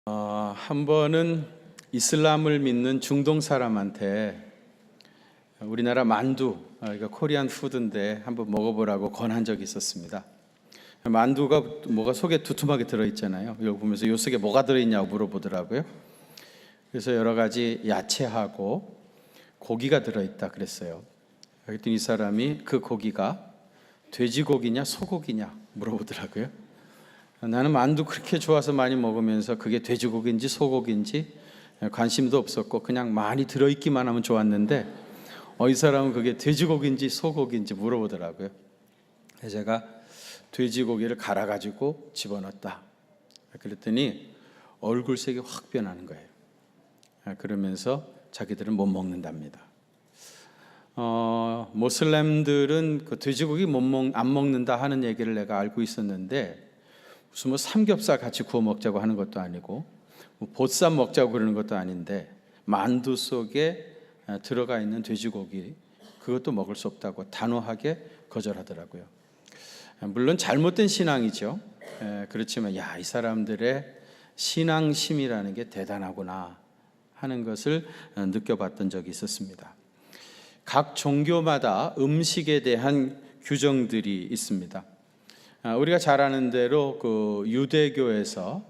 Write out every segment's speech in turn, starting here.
한 번은 이슬람을 믿는 중동 사람한테 우리나라 만두, 이거 코리안 푸드인데 한번 먹어보라고 권한 적이 있었습니다. 만두가 뭐가 속에 두툼하게 들어있잖아요. 이걸 보면서 요 속에 뭐가 들어있냐고 물어보더라고요. 그래서 여러 가지 야채하고 고기가 들어있다 그랬어요. 그랬더니 이 사람이 그 고기가 돼지고기냐 소고기냐 물어보더라고요. 나는 만두 그렇게 좋아서 많이 먹으면서 그게 돼지고기인지 소고기인지 관심도 없었고 그냥 많이 들어있기만 하면 좋았는데 이 사람은 그게 돼지고기인지 소고기인지 물어보더라고요. 그래서 제가 돼지고기를 갈아가지고 집어넣었다. 그랬더니 얼굴색이 확 변하는 거예요. 그러면서 자기들은 못 먹는답니다. 모슬렘들은 그 돼지고기 안 먹는다 하는 얘기를 내가 알고 있었는데 무슨 뭐 삼겹살 같이 구워 먹자고 하는 것도 아니고 뭐 보쌈 먹자고 그러는 것도 아닌데 만두 속에 들어가 있는 돼지고기 그것도 먹을 수 없다고 단호하게 거절하더라고요. 물론 잘못된 신앙이죠. 그렇지만 이 사람들의 신앙심이라는 게 대단하구나 하는 것을 느껴봤던 적이 있었습니다. 각 종교마다 음식에 대한 규정들이 있습니다. 우리가 잘 아는 대로 그 유대교에서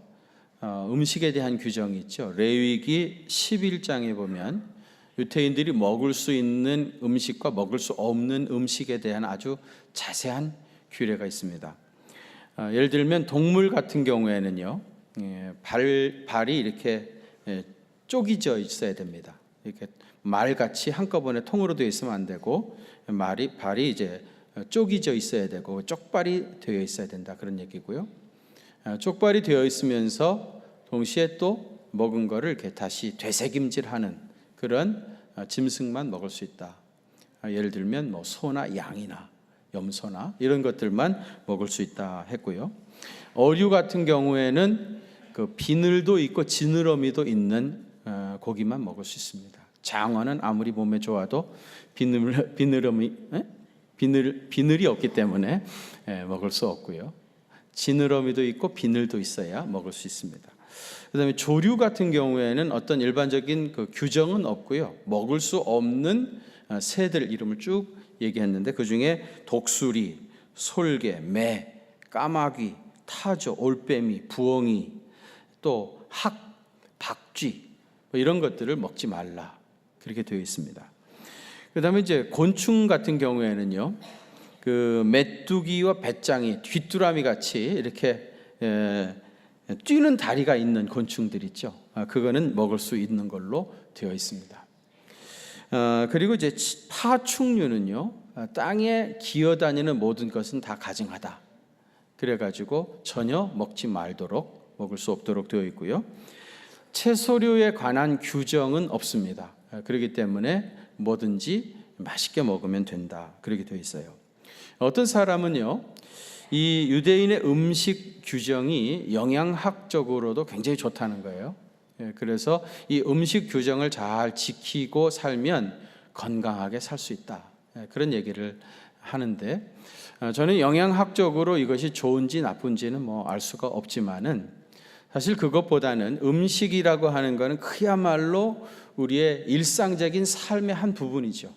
음식에 대한 규정이 있죠. 레위기 11장에 보면 유대인들이 먹을 수 있는 음식과 먹을 수 없는 음식에 대한 아주 자세한 규례가 있습니다. 예를 들면 동물 같은 경우에는요, 발이 이렇게 쪼개져 있어야 됩니다. 이렇게 말같이 한꺼번에 통으로 되어 있으면 안 되고 발이 이제 쪼개져 있어야 되고 쪽발이 되어 있어야 된다 그런 얘기고요. 쪽발이 되어 있으면서 동시에 또 먹은 거를 이렇게 다시 되새김질하는 그런 짐승만 먹을 수 있다. 예를 들면 뭐 소나 양이나 염소나 이런 것들만 먹을 수 있다 했고요. 어류 같은 경우에는 그 비늘도 있고 지느러미도 있는 고기만 먹을 수 있습니다. 장어는 아무리 몸에 좋아도 비늘이 없기 때문에 먹을 수 없고요. 지느러미도 있고 비늘도 있어야 먹을 수 있습니다. 그다음에 조류 같은 경우에는 어떤 일반적인 그 규정은 없고요. 먹을 수 없는 새들 이름을 쭉 얘기했는데 그 중에 독수리, 솔개, 매, 까마귀, 타조, 올빼미, 부엉이, 또 박쥐 이런 것들을 먹지 말라 그렇게 되어 있습니다. 그다음에 이제 곤충 같은 경우에는요, 그 메뚜기와 배짱이 귀뚜라미 같이 이렇게 뛰는 다리가 있는 곤충들 있죠. 그거는 먹을 수 있는 걸로 되어 있습니다. 그리고 이제 파충류는요, 땅에 기어다니는 모든 것은 다 가증하다. 그래가지고 전혀 먹지 말도록 먹을 수 없도록 되어 있고요. 채소류에 관한 규정은 없습니다. 그렇기 때문에 뭐든지 맛있게 먹으면 된다 그렇게 되어 있어요. 어떤 사람은요, 이 유대인의 음식 규정이 영양학적으로도 굉장히 좋다는 거예요. 그래서 이 음식 규정을 잘 지키고 살면 건강하게 살 수 있다 그런 얘기를 하는데 저는 영양학적으로 이것이 좋은지 나쁜지는 뭐 알 수가 없지만은 사실 그것보다는 음식이라고 하는 것은 그야말로 우리의 일상적인 삶의 한 부분이죠.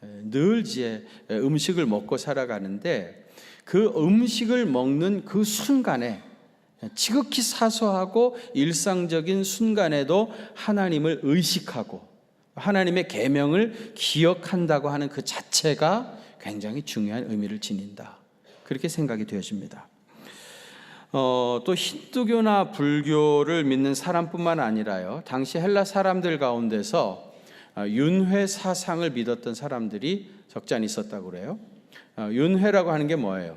늘 이제 음식을 먹고 살아가는데 그 음식을 먹는 그 순간에 지극히 사소하고 일상적인 순간에도 하나님을 의식하고 하나님의 계명을 기억한다고 하는 그 자체가 굉장히 중요한 의미를 지닌다 그렇게 생각이 되어집니다. 또 힌두교나 불교를 믿는 사람뿐만 아니라요, 당시 헬라 사람들 가운데서 윤회 사상을 믿었던 사람들이 적잖이 있었다고 그래요. 윤회라고 하는 게 뭐예요?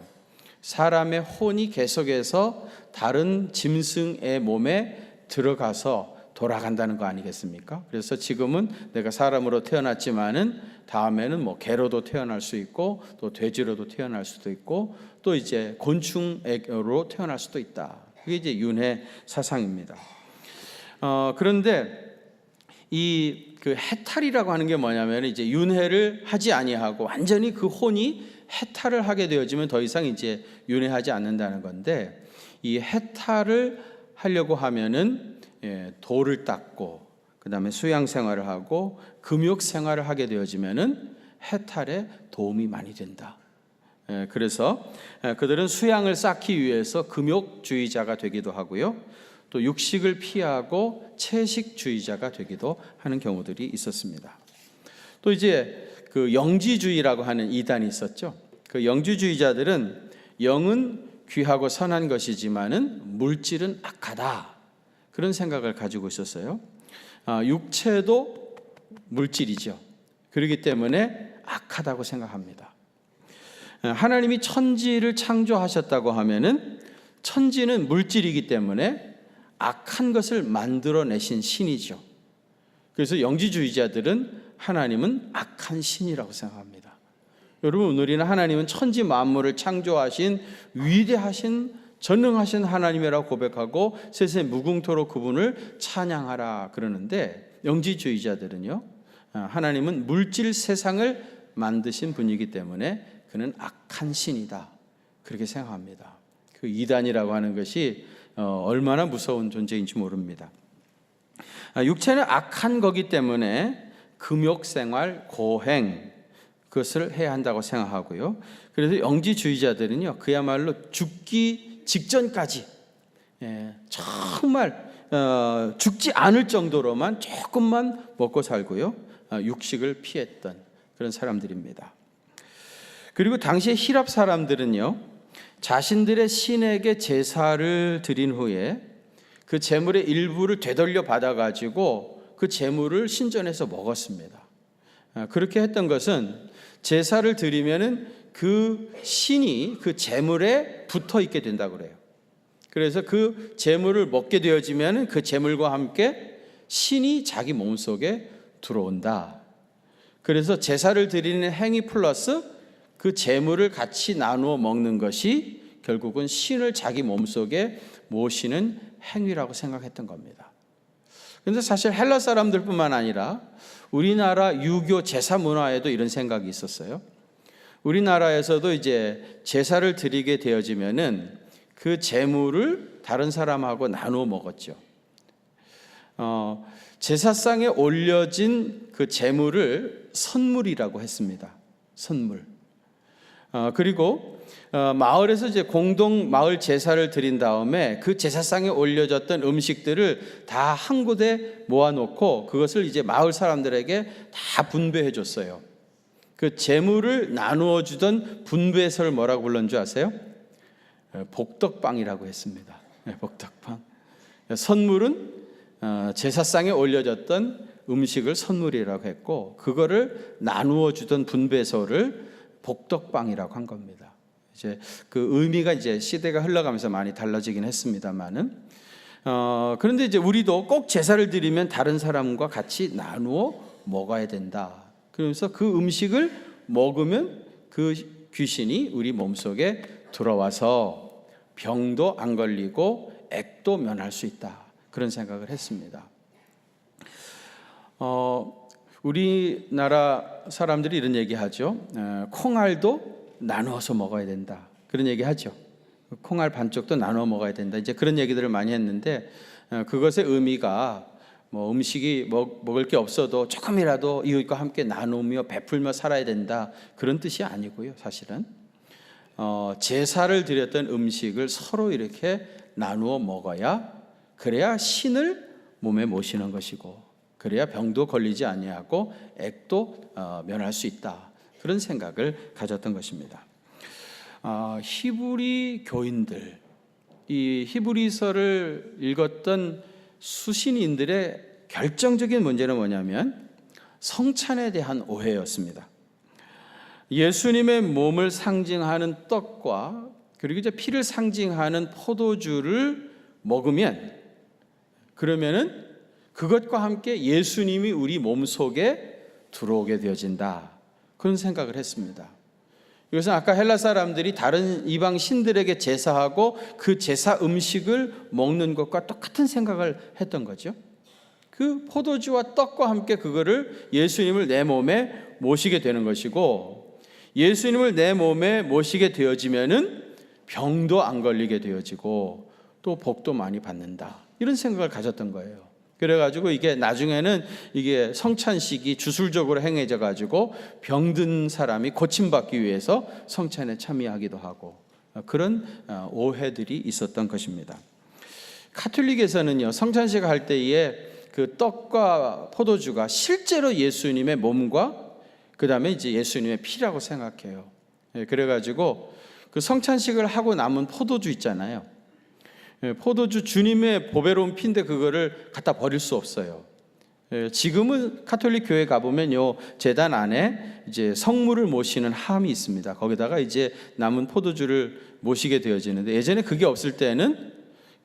사람의 혼이 계속해서 다른 짐승의 몸에 들어가서 돌아간다는 거 아니겠습니까? 그래서 지금은 내가 사람으로 태어났지만은 다음에는 뭐 개로도 태어날 수 있고 또 돼지로도 태어날 수도 있고 또 이제 곤충으로 태어날 수도 있다. 그게 이제 윤회 사상입니다. 그런데 이 그 해탈이라고 하는 게 뭐냐면 이제 윤회를 하지 아니하고 완전히 그 혼이 해탈을 하게 되어지면 더 이상 이제 윤회하지 않는다는 건데 이 해탈을 하려고 하면은 돌을 닦고 그다음에 수양 생활을 하고 금욕 생활을 하게 되어지면은 해탈에 도움이 많이 된다. 그래서 그들은 수양을 쌓기 위해서 금욕주의자가 되기도 하고요. 또 육식을 피하고 채식주의자가 되기도 하는 경우들이 있었습니다. 또 이제 그 영지주의라고 하는 이단이 있었죠. 그 영지주의자들은 영은 귀하고 선한 것이지만은 물질은 악하다. 그런 생각을 가지고 있었어요. 육체도 물질이죠. 그렇기 때문에 악하다고 생각합니다. 하나님이 천지를 창조하셨다고 하면은 천지는 물질이기 때문에 악한 것을 만들어내신 신이죠. 그래서 영지주의자들은 하나님은 악한 신이라고 생각합니다. 여러분, 우리는 하나님은 천지 만물을 창조하신 위대하신 전능하신 하나님이라고 고백하고 세세 무궁토록 그분을 찬양하라 그러는데, 영지주의자들은요, 하나님은 물질 세상을 만드신 분이기 때문에 그는 악한 신이다, 그렇게 생각합니다. 그 이단이라고 하는 것이 얼마나 무서운 존재인지 모릅니다. 육체는 악한 거기 때문에 금욕생활, 고행, 그것을 해야 한다고 생각하고요. 그래서 영지주의자들은요, 그야말로 죽기 직전까지 정말 죽지 않을 정도로만 조금만 먹고 살고요, 육식을 피했던 그런 사람들입니다. 그리고 당시의 히랍 사람들은요, 자신들의 신에게 제사를 드린 후에 그 제물의 일부를 되돌려 받아가지고 그 제물을 신전에서 먹었습니다. 그렇게 했던 것은 제사를 드리면은 그 신이 그 제물에 붙어 있게 된다고 그래요. 그래서 그 제물을 먹게 되어지면은 그 제물과 함께 신이 자기 몸속에 들어온다. 그래서 제사를 드리는 행위 플러스 그 제물을 같이 나누어 먹는 것이 결국은 신을 자기 몸속에 모시는 행위라고 생각했던 겁니다. 그런데 사실 헬라 사람들뿐만 아니라 우리나라 유교 제사 문화에도 이런 생각이 있었어요. 우리나라에서도 이제 제사를 드리게 되어지면은 그 제물을 다른 사람하고 나누어 먹었죠. 제사상에 올려진 그 제물을 선물이라고 했습니다. 선물. 그리고 마을에서 이제 공동 마을 제사를 드린 다음에 그 제사상에 올려졌던 음식들을 다 한 곳에 모아놓고 그것을 이제 마을 사람들에게 다 분배해 줬어요. 그 제물을 나누어 주던 분배서를 뭐라고 불렀는 줄 아세요? 복덕방이라고 했습니다. 복덕방. 선물은 제사상에 올려졌던 음식을 선물이라고 했고, 그거를 나누어 주던 분배서를 복덕방이라고 한 겁니다. 이제 그 의미가 이제 시대가 흘러가면서 많이 달라지긴 했습니다만은, 그런데 이제 우리도 꼭 제사를 드리면 다른 사람과 같이 나누어 먹어야 된다. 그러면서 그 음식을 먹으면 그 귀신이 우리 몸속에 들어와서 병도 안 걸리고 액도 면할 수 있다, 그런 생각을 했습니다. 우리나라 사람들이 이런 얘기하죠. 콩알도 나누어서 먹어야 된다, 그런 얘기하죠. 콩알 반쪽도 나누어 먹어야 된다, 이제 그런 얘기들을 많이 했는데, 그것의 의미가 뭐 음식이 먹을 게 없어도 조금이라도 이웃과 함께 나누며 베풀며 살아야 된다, 그런 뜻이 아니고요. 사실은 제사를 드렸던 음식을 서로 이렇게 나누어 먹어야, 그래야 신을 몸에 모시는 것이고, 그래야 병도 걸리지 아니하고 액도 면할 수 있다, 그런 생각을 가졌던 것입니다. 히브리 교인들, 이 히브리서를 읽었던 수신인들의 결정적인 문제는 뭐냐면 성찬에 대한 오해였습니다. 예수님의 몸을 상징하는 떡과 그리고 이제 피를 상징하는 포도주를 먹으면, 그러면은 그것과 함께 예수님이 우리 몸속에 들어오게 되어진다, 그런 생각을 했습니다. 이것은 아까 헬라 사람들이 다른 이방 신들에게 제사하고 그 제사 음식을 먹는 것과 똑같은 생각을 했던 거죠. 그 포도주와 떡과 함께 그거를 예수님을 내 몸에 모시게 되는 것이고, 예수님을 내 몸에 모시게 되어지면은 병도 안 걸리게 되어지고 또 복도 많이 받는다, 이런 생각을 가졌던 거예요. 그래가지고 이게 나중에는 이게 성찬식이 주술적으로 행해져 가지고 병든 사람이 고침받기 위해서 성찬에 참여하기도 하고 그런 오해들이 있었던 것입니다. 가톨릭에서는요, 성찬식 할 때에 그 떡과 포도주가 실제로 예수님의 몸과 그 다음에 이제 예수님의 피라고 생각해요. 그래가지고 그 성찬식을 하고 남은 포도주 있잖아요. 포도주 주님의 보배로운 피인데 그거를 갖다 버릴 수 없어요. 지금은 가톨릭 교회 가보면요, 제단 안에 이제 성물을 모시는 함이 있습니다. 거기다가 이제 남은 포도주를 모시게 되어지는데, 예전에 그게 없을 때는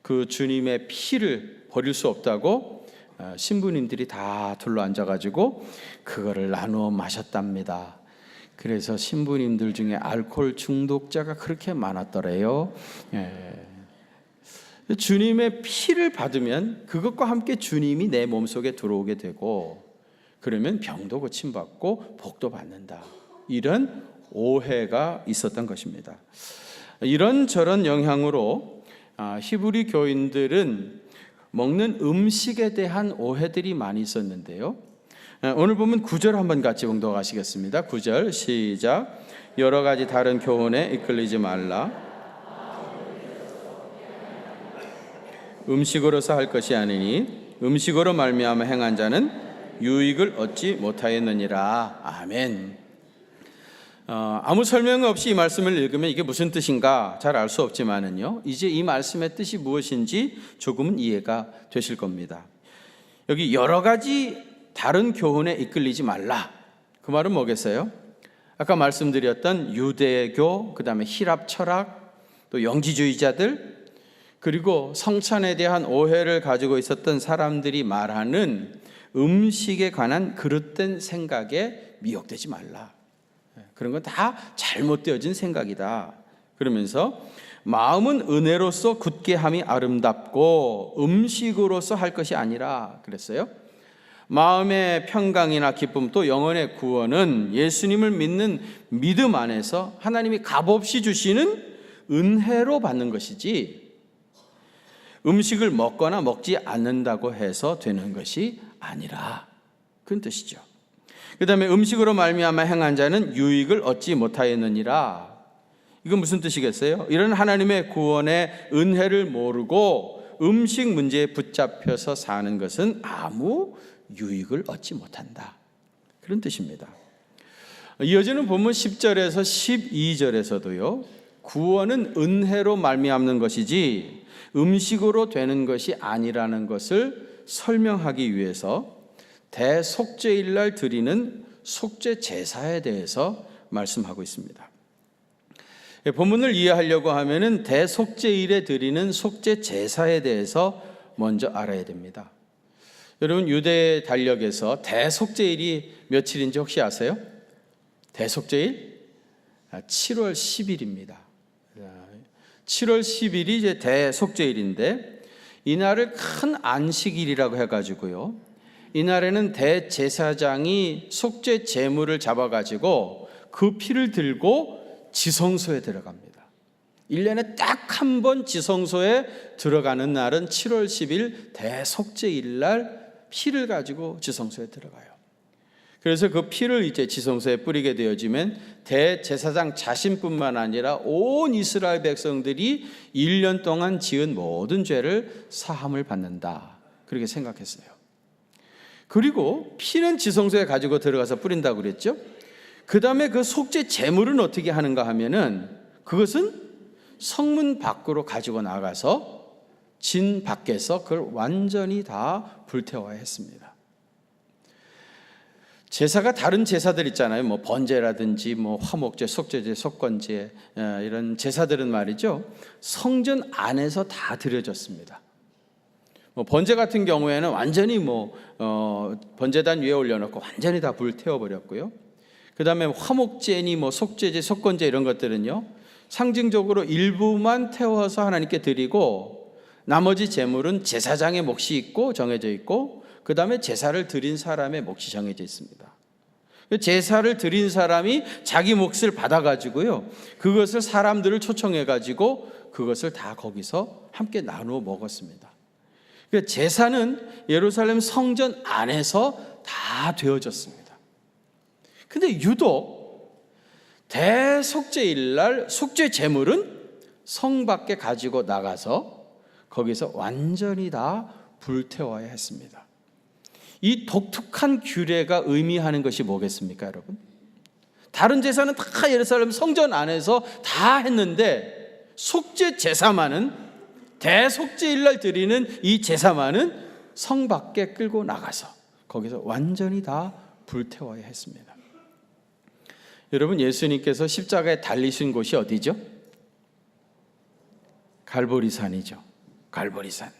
그 주님의 피를 버릴 수 없다고 신부님들이 다 둘러 앉아가지고 그거를 나누어 마셨답니다. 그래서 신부님들 중에 알코올 중독자가 그렇게 많았더래요. 주님의 피를 받으면 그것과 함께 주님이 내 몸속에 들어오게 되고, 그러면 병도 고침받고 복도 받는다, 이런 오해가 있었던 것입니다. 이런저런 영향으로 히브리 교인들은 먹는 음식에 대한 오해들이 많이 있었는데요. 오늘 보면 9절 한번 같이 봉독하시겠습니다. 9절 시작. 여러 가지 다른 교훈에 이끌리지 말라. 음식으로서 할 것이 아니니 음식으로 말미암아 행한 자는 유익을 얻지 못하였느니라. 아멘. 아무 설명 없이 이 말씀을 읽으면 이게 무슨 뜻인가 잘 알 수 없지만은요, 이제 이 말씀의 뜻이 무엇인지 조금은 이해가 되실 겁니다. 여기 여러 가지 다른 교훈에 이끌리지 말라, 그 말은 뭐겠어요? 아까 말씀드렸던 유대교, 그 다음에 히랍 철학, 또 영지주의자들, 그리고 성찬에 대한 오해를 가지고 있었던 사람들이 말하는 음식에 관한 그릇된 생각에 미혹되지 말라. 그런 건 다 잘못되어진 생각이다. 그러면서 마음은 은혜로서 굳게 함이 아름답고 음식으로서 할 것이 아니라 그랬어요. 마음의 평강이나 기쁨, 또 영혼의 구원은 예수님을 믿는 믿음 안에서 하나님이 값없이 주시는 은혜로 받는 것이지, 음식을 먹거나 먹지 않는다고 해서 되는 것이 아니라, 그런 뜻이죠. 그 다음에 음식으로 말미암아 행한 자는 유익을 얻지 못하였느니라. 이건 무슨 뜻이겠어요? 이런 하나님의 구원의 은혜를 모르고 음식 문제에 붙잡혀서 사는 것은 아무 유익을 얻지 못한다, 그런 뜻입니다. 이어지는 본문 10절에서 12절에서도요, 구원은 은혜로 말미암는 것이지 음식으로 되는 것이 아니라는 것을 설명하기 위해서 대속죄일날 드리는 속죄 제사에 대해서 말씀하고 있습니다. 본문을 이해하려고 하면은 대속죄일에 드리는 속죄 제사에 대해서 먼저 알아야 됩니다. 여러분, 유대 달력에서 대속죄일이 며칠인지 혹시 아세요? 대속죄일 7월 10일입니다. 7월 10일이 이제 대속죄일인데, 이날을 큰 안식일이라고 해가지고요, 이날에는 대제사장이 속죄 제물을 잡아가지고 그 피를 들고 지성소에 들어갑니다. 1년에 딱 한 번 지성소에 들어가는 날은 7월 10일 대속죄일 날 피를 가지고 지성소에 들어가요. 그래서 그 피를 이제 지성소에 뿌리게 되어지면 대제사장 자신뿐만 아니라 온 이스라엘 백성들이 1년 동안 지은 모든 죄를 사함을 받는다, 그렇게 생각했어요. 그리고 피는 지성소에 가지고 들어가서 뿌린다고 그랬죠. 그 다음에 그 속죄 제물은 어떻게 하는가 하면은, 그것은 성문 밖으로 가지고 나가서 진 밖에서 그걸 완전히 다 불태워야 했습니다. 제사가 다른 제사들 있잖아요. 뭐 번제라든지 뭐 화목제, 속죄제, 속건제, 이런 제사들은 말이죠, 성전 안에서 다 드려졌습니다. 뭐 번제 같은 경우에는 완전히 번제단 위에 올려놓고 완전히 다 불태워버렸고요. 그 다음에 화목제니 뭐 속죄제, 속건제 이런 것들은요, 상징적으로 일부만 태워서 하나님께 드리고 나머지 제물은 제사장의 몫이 있고 정해져 있고, 그 다음에 제사를 드린 사람의 몫이 정해져 있습니다. 제사를 드린 사람이 자기 몫을 받아가지고요, 그것을 사람들을 초청해가지고 그것을 다 거기서 함께 나누어 먹었습니다. 그러니까 제사는 예루살렘 성전 안에서 다 되어졌습니다. 근데 유독 대속죄일 날 속죄 제물은 성 밖에 가지고 나가서 거기서 완전히 다 불태워야 했습니다. 이 독특한 규례가 의미하는 것이 뭐겠습니까, 여러분? 다른 제사는 다 예루살렘 성전 안에서 다 했는데 속죄 제사만은, 대속죄일 날 드리는 이 제사만은 성 밖에 끌고 나가서 거기서 완전히 다 불태워야 했습니다. 여러분, 예수님께서 십자가에 달리신 곳이 어디죠? 갈보리산이죠. 갈보리산.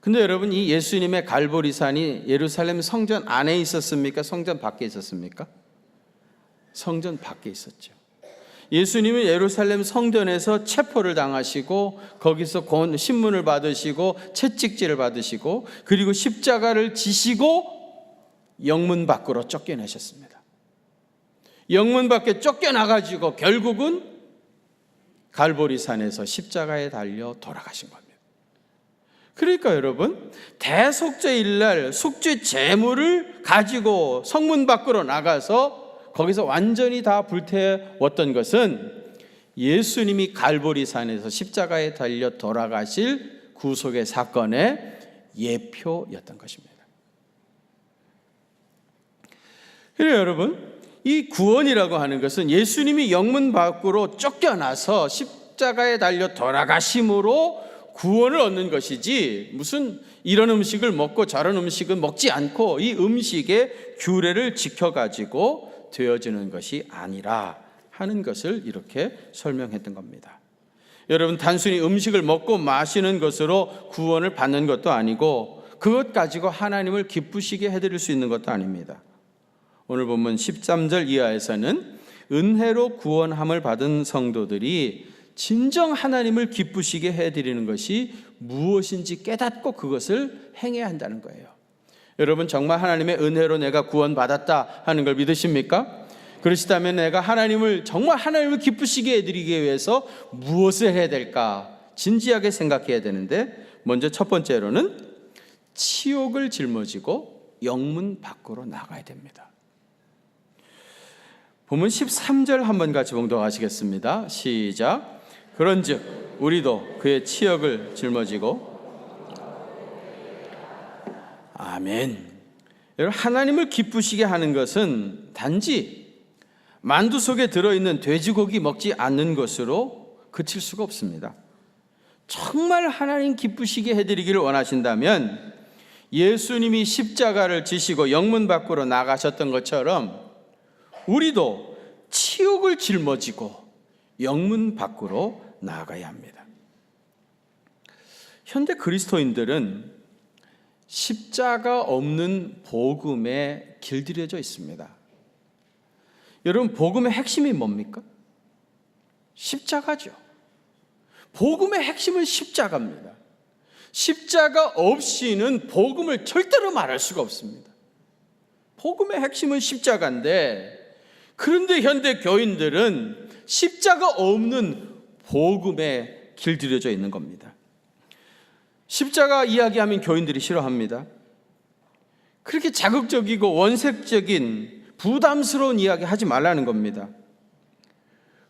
근데 여러분, 이 예수님의 갈보리산이 예루살렘 성전 안에 있었습니까? 성전 밖에 있었습니까? 성전 밖에 있었죠. 예수님은 예루살렘 성전에서 체포를 당하시고 거기서 신문을 받으시고 채찍질을 받으시고 그리고 십자가를 지시고 영문 밖으로 쫓겨내셨습니다. 영문 밖에 쫓겨나가지고 결국은 갈보리산에서 십자가에 달려 돌아가신 겁니다. 그러니까 여러분, 대속죄일날 속죄 제물을 가지고 성문 밖으로 나가서 거기서 완전히 다 불태웠던 것은 예수님이 갈보리산에서 십자가에 달려 돌아가실 구속의 사건의 예표였던 것입니다. 그래요, 여러분, 이 구원이라고 하는 것은 예수님이 영문 밖으로 쫓겨나서 십자가에 달려 돌아가심으로 구원을 얻는 것이지, 무슨 이런 음식을 먹고 저런 음식은 먹지 않고 이 음식의 규례를 지켜가지고 되어지는 것이 아니라 하는 것을 이렇게 설명했던 겁니다. 여러분, 단순히 음식을 먹고 마시는 것으로 구원을 받는 것도 아니고 그것 가지고 하나님을 기쁘시게 해드릴 수 있는 것도 아닙니다. 오늘 본문 13절 이하에서는 은혜로 구원함을 받은 성도들이 진정 하나님을 기쁘시게 해드리는 것이 무엇인지 깨닫고 그것을 행해야 한다는 거예요. 여러분, 정말 하나님의 은혜로 내가 구원받았다 하는 걸 믿으십니까? 그러시다면 내가 정말 하나님을 기쁘시게 해드리기 위해서 무엇을 해야 될까 진지하게 생각해야 되는데, 먼저 첫 번째로는 치욕을 짊어지고 영문 밖으로 나가야 됩니다. 본문 13절 한번 같이 봉독하시겠습니다. 시작. 그런즉 우리도 그의 치욕을 짊어지고. 아멘. 여러분, 하나님을 기쁘시게 하는 것은 단지 만두 속에 들어있는 돼지고기 먹지 않는 것으로 그칠 수가 없습니다. 정말 하나님 기쁘시게 해드리기를 원하신다면 예수님이 십자가를 지시고 영문 밖으로 나가셨던 것처럼 우리도 치욕을 짊어지고 영문 밖으로 나아가야 합니다. 현대 그리스도인들은 십자가 없는 복음에 길들여져 있습니다. 여러분, 복음의 핵심이 뭡니까? 십자가죠. 복음의 핵심은 십자가입니다. 십자가 없이는 복음을 절대로 말할 수가 없습니다. 복음의 핵심은 십자가인데, 그런데 현대 교인들은 십자가 없는 복음에 길들여져 있는 겁니다. 십자가 이야기하면 교인들이 싫어합니다. 그렇게 자극적이고 원색적인 부담스러운 이야기 하지 말라는 겁니다.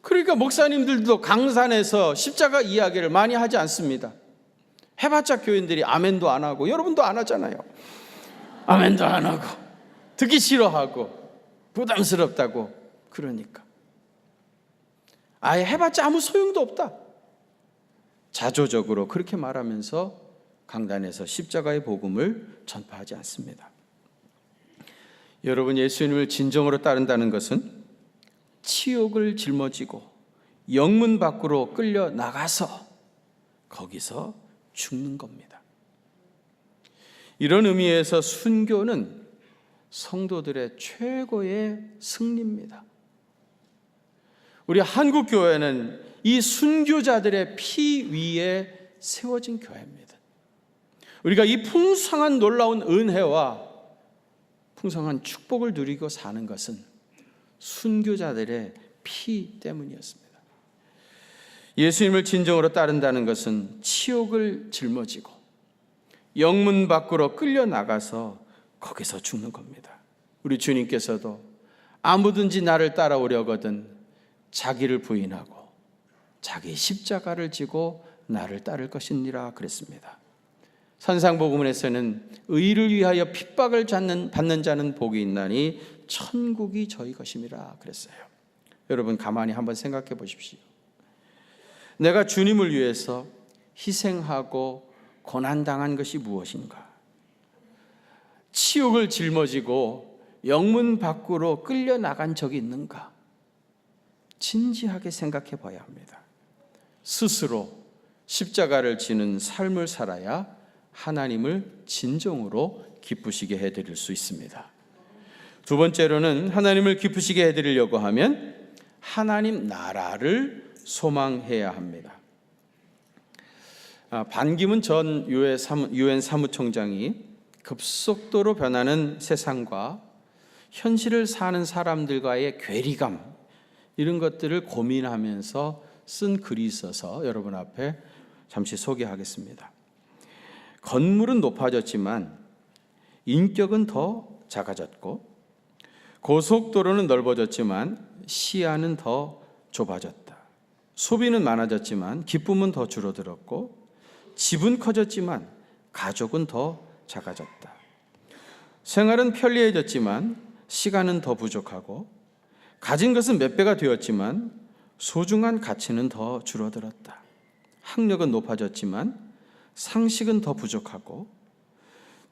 그러니까 목사님들도 강산에서 십자가 이야기를 많이 하지 않습니다. 해봤자 교인들이 아멘도 안 하고, 여러분도 안 하잖아요. 아멘도 안 하고, 듣기 싫어하고, 부담스럽다고. 그러니까 아예 해봤자 아무 소용도 없다, 자조적으로 그렇게 말하면서 강단에서 십자가의 복음을 전파하지 않습니다. 여러분, 예수님을 진정으로 따른다는 것은 치욕을 짊어지고 영문 밖으로 끌려 나가서 거기서 죽는 겁니다. 이런 의미에서 순교는 성도들의 최고의 승리입니다. 우리 한국교회는 이 순교자들의 피 위에 세워진 교회입니다. 우리가 이 풍성한 놀라운 은혜와 풍성한 축복을 누리고 사는 것은 순교자들의 피 때문이었습니다. 예수님을 진정으로 따른다는 것은 치욕을 짊어지고 영문 밖으로 끌려 나가서 거기서 죽는 겁니다. 우리 주님께서도 아무든지 나를 따라오려거든 자기를 부인하고 자기 십자가를 지고 나를 따를 것이니라 그랬습니다. 산상복음에서는 의를 위하여 핍박을 받는 자는 복이 있나니 천국이 저희 것임이라 그랬어요. 여러분 가만히 한번 생각해 보십시오. 내가 주님을 위해서 희생하고 고난당한 것이 무엇인가? 치욕을 짊어지고 영문 밖으로 끌려 나간 적이 있는가? 진지하게 생각해 봐야 합니다. 스스로 십자가를 지는 삶을 살아야 하나님을 진정으로 기쁘시게 해드릴 수 있습니다. 두 번째로는 하나님을 기쁘시게 해드리려고 하면 하나님 나라를 소망해야 합니다. 반기문 전 유엔 사무총장이 급속도로 변하는 세상과 현실을 사는 사람들과의 괴리감, 이런 것들을 고민하면서 쓴 글이 있어서 여러분 앞에 잠시 소개하겠습니다. 건물은 높아졌지만 인격은 더 작아졌고, 고속도로는 넓어졌지만 시야는 더 좁아졌다. 소비는 많아졌지만 기쁨은 더 줄어들었고, 집은 커졌지만 가족은 더 작아졌다. 생활은 편리해졌지만 시간은 더 부족하고, 가진 것은 몇 배가 되었지만 소중한 가치는 더 줄어들었다. 학력은 높아졌지만 상식은 더 부족하고,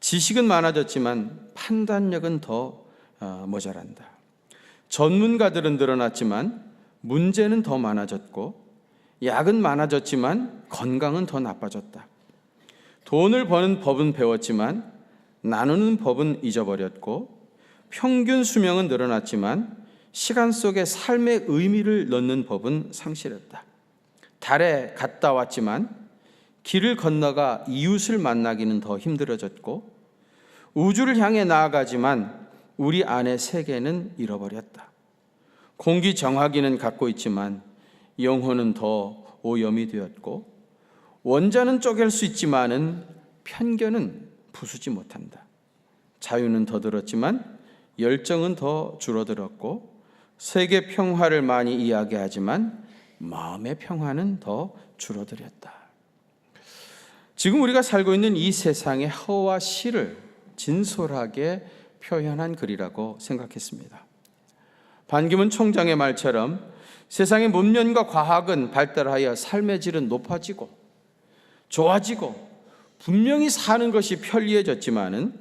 지식은 많아졌지만 판단력은 더 모자란다. 전문가들은 늘어났지만 문제는 더 많아졌고, 약은 많아졌지만 건강은 더 나빠졌다. 돈을 버는 법은 배웠지만 나누는 법은 잊어버렸고, 평균 수명은 늘어났지만 시간 속에 삶의 의미를 넣는 법은 상실했다. 달에 갔다 왔지만 길을 건너가 이웃을 만나기는 더 힘들어졌고, 우주를 향해 나아가지만 우리 안의 세계는 잃어버렸다. 공기 정화기는 갖고 있지만 영혼은 더 오염이 되었고, 원자는 쪼갤 수 있지만은 편견은 부수지 못한다. 자유는 더 들었지만 열정은 더 줄어들었고, 세계 평화를 많이 이야기하지만 마음의 평화는 더 줄어들었다. 지금 우리가 살고 있는 이 세상의 허와 실을 진솔하게 표현한 글이라고 생각했습니다. 반기문 총장의 말처럼 세상의 문명과 과학은 발달하여 삶의 질은 높아지고 좋아지고 분명히 사는 것이 편리해졌지만은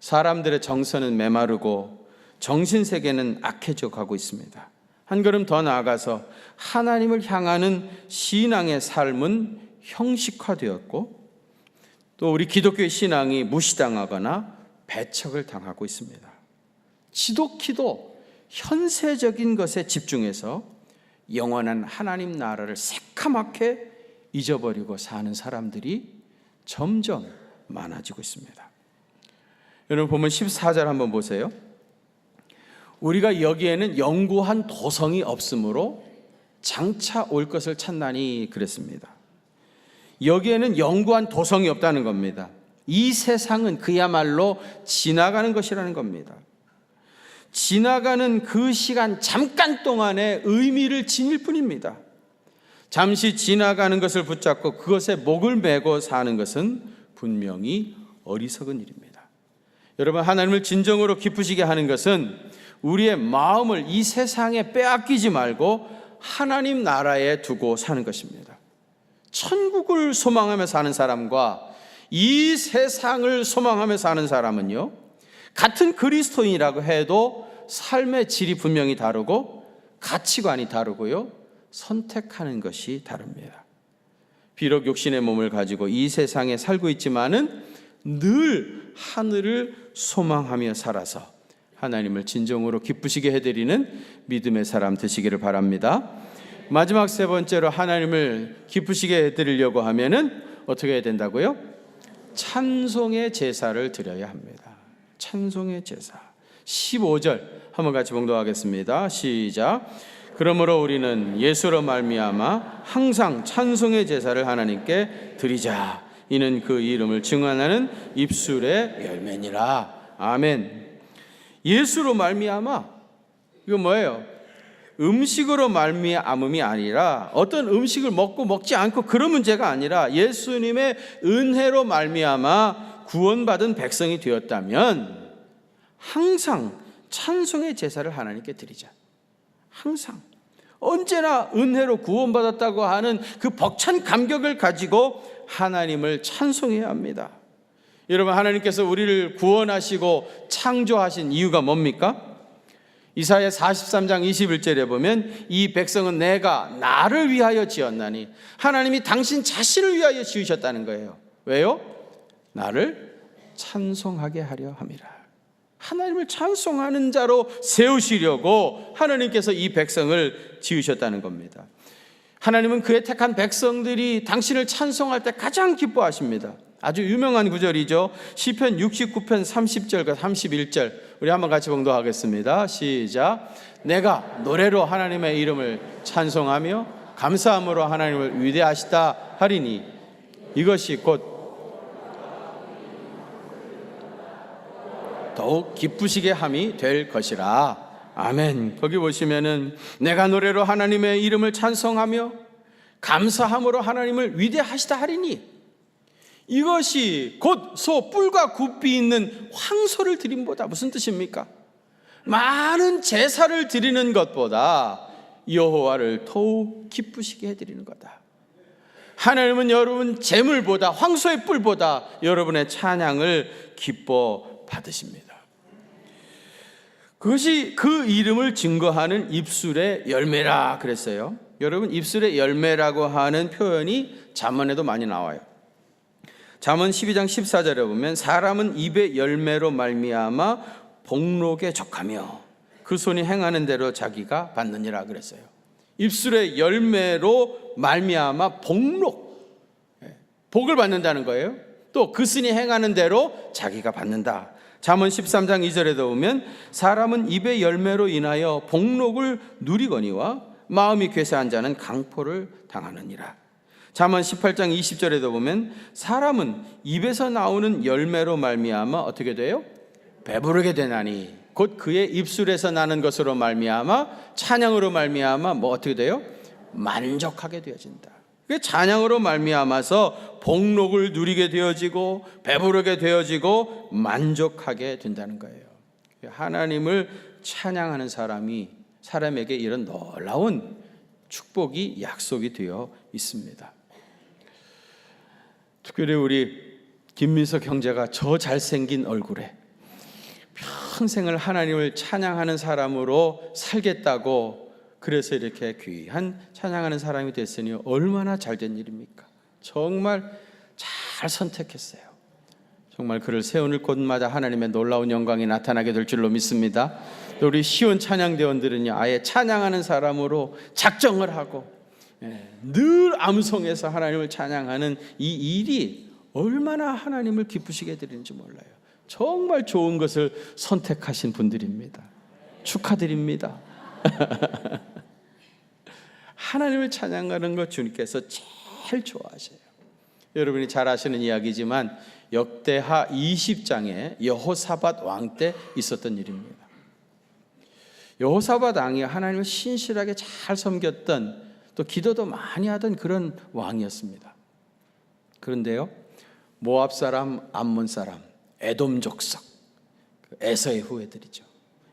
사람들의 정서는 메마르고 정신세계는 악해져 가고 있습니다. 한 걸음 더 나아가서 하나님을 향하는 신앙의 삶은 형식화되었고, 또 우리 기독교의 신앙이 무시당하거나 배척을 당하고 있습니다. 지독히도 현세적인 것에 집중해서 영원한 하나님 나라를 새카맣게 잊어버리고 사는 사람들이 점점 많아지고 있습니다. 여러분 보면 14절 한번 보세요. 우리가 여기에는 영구한 도성이 없으므로 장차 올 것을 찾나니 그랬습니다. 여기에는 영구한 도성이 없다는 겁니다. 이 세상은 그야말로 지나가는 것이라는 겁니다. 지나가는 그 시간 잠깐 동안의 의미를 지닐 뿐입니다. 잠시 지나가는 것을 붙잡고 그것에 목을 메고 사는 것은 분명히 어리석은 일입니다. 여러분, 하나님을 진정으로 기쁘시게 하는 것은 우리의 마음을 이 세상에 빼앗기지 말고 하나님 나라에 두고 사는 것입니다. 천국을 소망하며 사는 사람과 이 세상을 소망하며 사는 사람은요, 같은 그리스도인이라고 해도 삶의 질이 분명히 다르고 가치관이 다르고요, 선택하는 것이 다릅니다. 비록 육신의 몸을 가지고 이 세상에 살고 있지만은 늘 하늘을 소망하며 살아서 하나님을 진정으로 기쁘시게 해드리는 믿음의 사람 되시기를 바랍니다. 마지막 세 번째로 하나님을 기쁘시게 해드리려고 하면은 어떻게 해야 된다고요? 찬송의 제사를 드려야 합니다. 찬송의 제사. 15절 한번 같이 봉독하겠습니다. 시작. 그러므로 우리는 예수로 말미암아 항상 찬송의 제사를 하나님께 드리자. 이는 그 이름을 증언하는 입술의 열매니라. 아멘. 예수로 말미암아, 이거 뭐예요? 음식으로 말미암음이 아니라 어떤 음식을 먹고 먹지 않고 그런 문제가 아니라 예수님의 은혜로 말미암아 구원받은 백성이 되었다면 항상 찬송의 제사를 하나님께 드리자. 항상 언제나 은혜로 구원받았다고 하는 그 벅찬 감격을 가지고 하나님을 찬송해야 합니다. 여러분, 하나님께서 우리를 구원하시고 창조하신 이유가 뭡니까? 이사야 43장 21절에 보면 이 백성은 내가 나를 위하여 지었나니, 하나님이 당신 자신을 위하여 지으셨다는 거예요. 왜요? 나를 찬송하게 하려 함이라. 하나님을 찬송하는 자로 세우시려고 하나님께서 이 백성을 지으셨다는 겁니다. 하나님은 그의 택한 백성들이 당신을 찬송할 때 가장 기뻐하십니다. 아주 유명한 구절이죠. 시편 69편 30절과 31절 우리 한번 같이 봉독하겠습니다. 시작. 내가 노래로 하나님의 이름을 찬송하며 감사함으로 하나님을 위대하시다 하리니 이것이 곧 더욱 기쁘시게 함이 될 것이라. 아멘. 거기 보시면은 내가 노래로 하나님의 이름을 찬송하며 감사함으로 하나님을 위대하시다 하리니 이것이 곧 소 뿔과 굽이 있는 황소를 드림보다, 무슨 뜻입니까? 많은 제사를 드리는 것보다 여호와를 더욱 기쁘시게 해드리는 거다. 하나님은 여러분 제물보다, 황소의 뿔보다 여러분의 찬양을 기뻐 받으십니다. 그것이 그 이름을 증거하는 입술의 열매라 그랬어요. 여러분, 입술의 열매라고 하는 표현이 잠언에도 많이 나와요. 잠언 12장 14절에 보면 사람은 입의 열매로 말미암아 복록에 족하며 그 손이 행하는 대로 자기가 받느니라 그랬어요. 입술의 열매로 말미암아 복록, 복을 받는다는 거예요. 또 그 손이 행하는 대로 자기가 받는다. 잠언 13장 2절에도 보면 사람은 입의 열매로 인하여 복록을 누리거니와 마음이 괴사한 자는 강포를 당하느니라. 잠언 18장 20절에도 보면 사람은 입에서 나오는 열매로 말미암아 어떻게 돼요? 배부르게 되나니 곧 그의 입술에서 나는 것으로 말미암아 찬양으로 말미암아 뭐 어떻게 돼요? 만족하게 되어진다. 찬양으로 말미암아서 복록을 누리게 되어지고 배부르게 되어지고 만족하게 된다는 거예요. 하나님을 찬양하는 사람에게 이런 놀라운 축복이 약속이 되어 있습니다. 특별히 우리 김민석 형제가 저 잘생긴 얼굴에 평생을 하나님을 찬양하는 사람으로 살겠다고 그래서 이렇게 귀한 찬양하는 사람이 됐으니 얼마나 잘된 일입니까? 정말 잘 선택했어요. 정말 그를 세우는 곳마다 하나님의 놀라운 영광이 나타나게 될 줄로 믿습니다. 또 우리 시온 찬양대원들은요, 아예 찬양하는 사람으로 작정을 하고 늘 암송해서 하나님을 찬양하는 이 일이 얼마나 하나님을 기쁘시게 해드리는지 몰라요. 정말 좋은 것을 선택하신 분들입니다. 축하드립니다. 하나님을 찬양하는 것 주님께서 제일 좋아하셔요. 여러분이 잘 아시는 이야기지만 역대하 20장에 여호사밧 왕 때 있었던 일입니다. 여호사밧 왕이 하나님을 신실하게 잘 섬겼던, 또 기도도 많이 하던 그런 왕이었습니다. 그런데요, 모압 사람, 암몬 사람, 에돔 족속, 에서의 후예들이죠.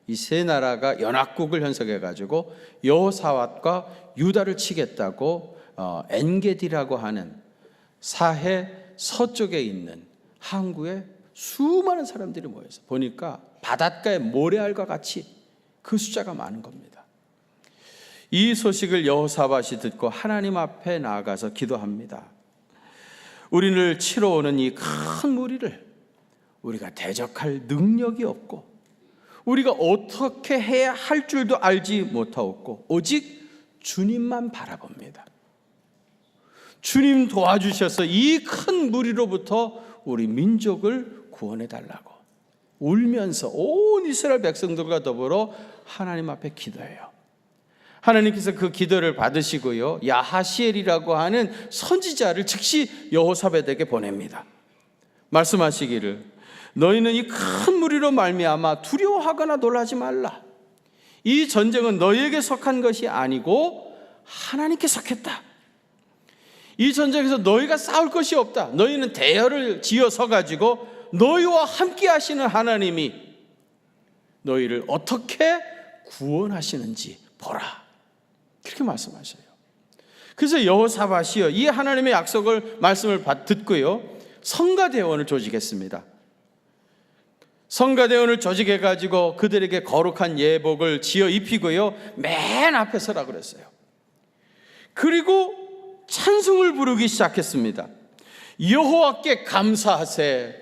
이 세 나라가 연합국을 형성해 가지고 여호사밧과 유다를 치겠다고 엔게디라고 하는 사해 서쪽에 있는 항구에 수많은 사람들이 모여서 보니까 바닷가의 모래알과 같이 그 숫자가 많은 겁니다. 이 소식을 여호사밧이 듣고 하나님 앞에 나아가서 기도합니다. 우리를 치러 오는 이 큰 무리를 우리가 대적할 능력이 없고 우리가 어떻게 해야 할 줄도 알지 못하옵고 오직 주님만 바라봅니다. 주님 도와주셔서 이 큰 무리로부터 우리 민족을 구원해 달라고 울면서 온 이스라엘 백성들과 더불어 하나님 앞에 기도해요. 하나님께서 그 기도를 받으시고요, 야하시엘이라고 하는 선지자를 즉시 여호사밧에게 보냅니다. 말씀하시기를 너희는 이 큰 무리로 말미암아 두려워하거나 놀라지 말라. 이 전쟁은 너희에게 속한 것이 아니고 하나님께 속했다. 이 전쟁에서 너희가 싸울 것이 없다. 너희는 대열을 지어 서가지고 너희와 함께 하시는 하나님이 너희를 어떻게 구원하시는지 보라. 그렇게 말씀하셔요. 그래서 여호사밧이요, 이 하나님의 약속을 말씀을 듣고요, 성가대원을 조직했습니다. 성가대원을 조직해가지고 그들에게 거룩한 예복을 지어 입히고요, 맨 앞에 서라 그랬어요. 그리고 찬송을 부르기 시작했습니다. 여호와께 감사하세,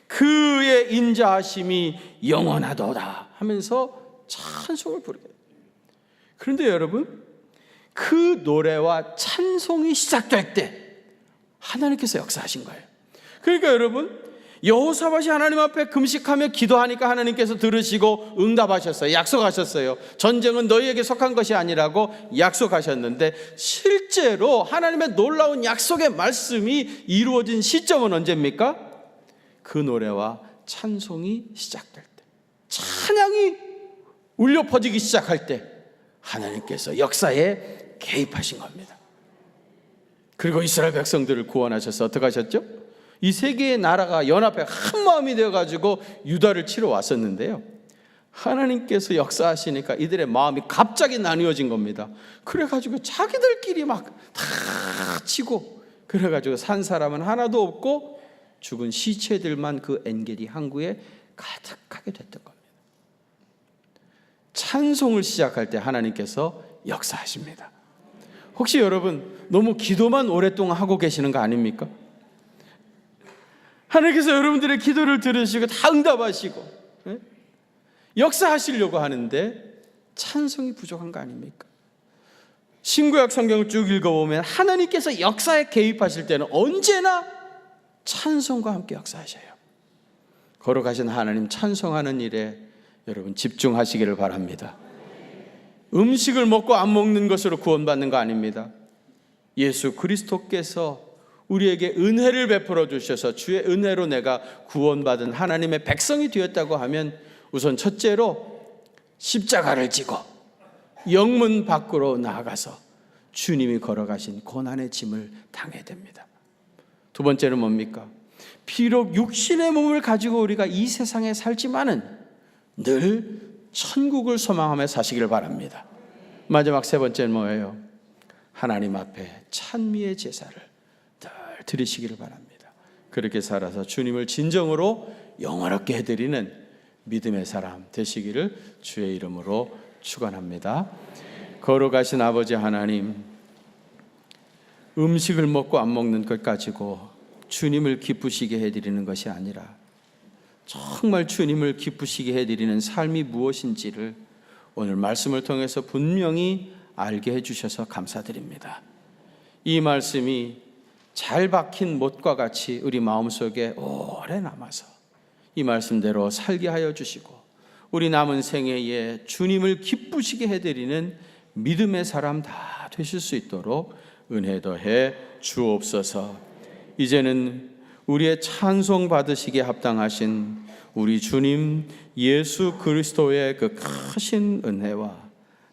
그의 인자하심이 영원하도다 하면서 찬송을 부르게. 그런데 여러분, 그 노래와 찬송이 시작될 때 하나님께서 역사하신 거예요. 그러니까 여러분, 여호사밧이 하나님 앞에 금식하며 기도하니까 하나님께서 들으시고 응답하셨어요. 약속하셨어요. 전쟁은 너희에게 속한 것이 아니라고 약속하셨는데, 실제로 하나님의 놀라운 약속의 말씀이 이루어진 시점은 언제입니까? 그 노래와 찬송이 시작될 때, 찬양이 울려 퍼지기 시작할 때 하나님께서 역사에 개입하신 겁니다. 그리고 이스라엘 백성들을 구원하셔서 어떻게 하셨죠? 이 세 개의 나라가 연합해 한 마음이 되어가지고 유다를 치러 왔었는데요, 하나님께서 역사하시니까 이들의 마음이 갑자기 나뉘어진 겁니다. 그래가지고 자기들끼리 막 다 치고, 그래가지고 산 사람은 하나도 없고 죽은 시체들만 그 엔게디 항구에 가득하게 됐던 겁니다. 찬송을 시작할 때 하나님께서 역사하십니다. 혹시 여러분 너무 기도만 오랫동안 하고 계시는 거 아닙니까? 하나님께서 여러분들의 기도를 들으시고 다 응답하시고 역사하시려고 하는데 찬송이 부족한 거 아닙니까? 신구약 성경을 쭉 읽어보면 하나님께서 역사에 개입하실 때는 언제나 찬송과 함께 역사하셔요. 거룩하신 하나님 찬송하는 일에 여러분 집중하시기를 바랍니다. 음식을 먹고 안 먹는 것으로 구원받는 거 아닙니다. 예수 그리스도께서 우리에게 은혜를 베풀어 주셔서 주의 은혜로 내가 구원받은 하나님의 백성이 되었다고 하면, 우선 첫째로 십자가를 지고 영문 밖으로 나아가서 주님이 걸어가신 고난의 짐을 당해야 됩니다. 두 번째는 뭡니까? 비록 육신의 몸을 가지고 우리가 이 세상에 살지만은 늘 천국을 소망하며 사시기를 바랍니다. 마지막 세 번째는 뭐예요? 하나님 앞에 찬미의 제사를 늘 드리시기를 바랍니다. 그렇게 살아서 주님을 진정으로 영원하게 해드리는 믿음의 사람 되시기를 주의 이름으로 축원합니다. 거룩하신 아버지 하나님, 음식을 먹고 안 먹는 것 가지고 주님을 기쁘시게 해드리는 것이 아니라 정말 주님을 기쁘시게 해드리는 삶이 무엇인지를 오늘 말씀을 통해서 분명히 알게 해주셔서 감사드립니다. 이 말씀이 잘 박힌 못과 같이 우리 마음속에 오래 남아서 이 말씀대로 살게 하여 주시고, 우리 남은 생애에 주님을 기쁘시게 해드리는 믿음의 사람 다 되실 수 있도록 은혜 더해 주옵소서. 이제는 우리의 찬송 받으시기에 합당하신 우리 주님 예수 그리스도의 그 크신 은혜와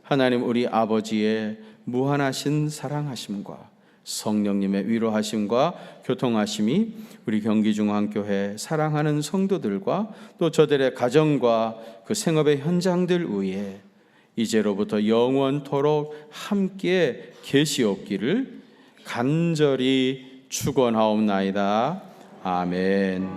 하나님 우리 아버지의 무한하신 사랑하심과 성령님의 위로하심과 교통하심이 우리 경기중앙교회 사랑하는 성도들과 또 저들의 가정과 그 생업의 현장들 위에 이제로부터 영원토록 함께 계시옵기를 간절히 축원하옵나이다. 아멘.